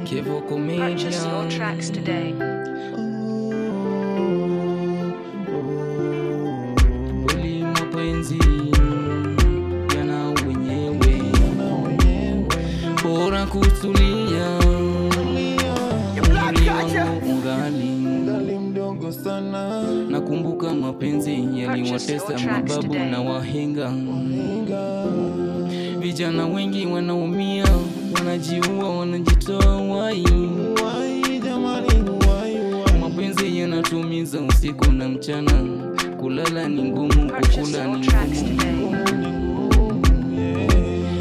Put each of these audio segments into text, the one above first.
Kevo Comedian. Purchase your tracks today. Kweli mapenzi yana wenyewe, bora kutulia. Umri wangu ungali mdogo sana. Nakumbuka mapenzi yaliwatesa mababu na wahenga. Vijana wengi wanaumia, wanajiua, wanajitoa wai. Mapenzi yanatumiza usiku na mchana. Kulala ni ngumu, kukula ni ngumu.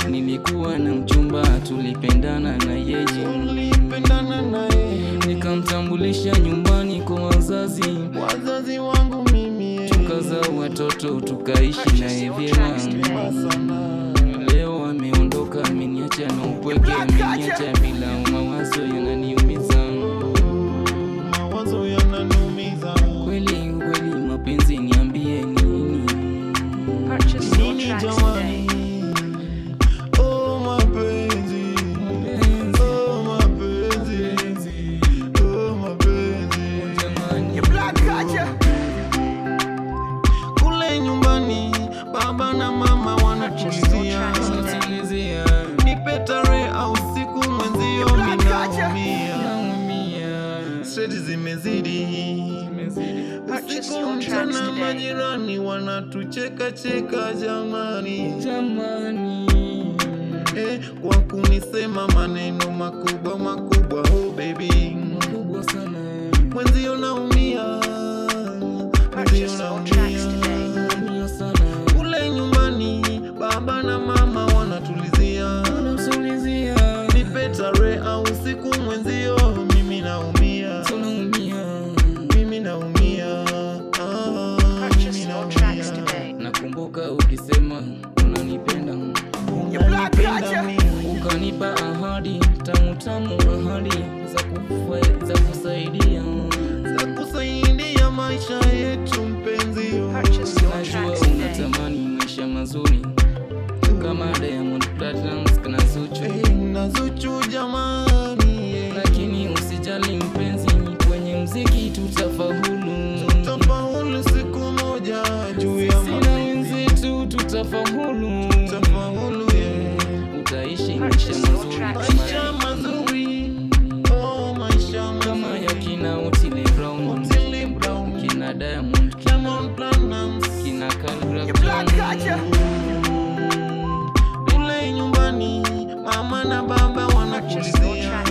Nilikuwa na mchumba, tulipendana na yeye. Nikamtambulisha nyumbani kwa wazazi wangu mimi. Tukazaa watoto, tukaishi naye vyema. Leo ameondoka, ameniacha na upweke, ameniacha bila mawazo yananiumiza. Kweli mapenzi, niambie nini? Purchase your tracks today. Kule nyumbani baba na mama wanatulizia, nipe tarehe au siku mwenzio minaumia. Stress zimezidi, usiku mchana majirani wanatucheka cheka jamani. Kwa kunisema maneno makubwa makubwa, oh baby, mwenzio naumia, mwenzio naumia. Kule nyumbani baba na mama wanatulizia, nipe tarehe au siku mwenzio mimi naumia, mimi naumia, mimi naumia. Nakumbuka ukisema unanipenda, ukanipa ahadi tamu tamu, ahadi za kusaidia maisha yetu mpenzi. Najua unatamani maisha mazuri kama Diamond Platnumz na Zuchu jamani, lakini usijali mpenzi, kwenye mziki tutafaulu siku moja, juu ya wenzetu tutafaulu, utaishi maisha mazuri, kama ya kina Otile Brown, kina Diamond Platnumz, kina Khaligraph. Kule nyumbani mama na baba wanatulizia,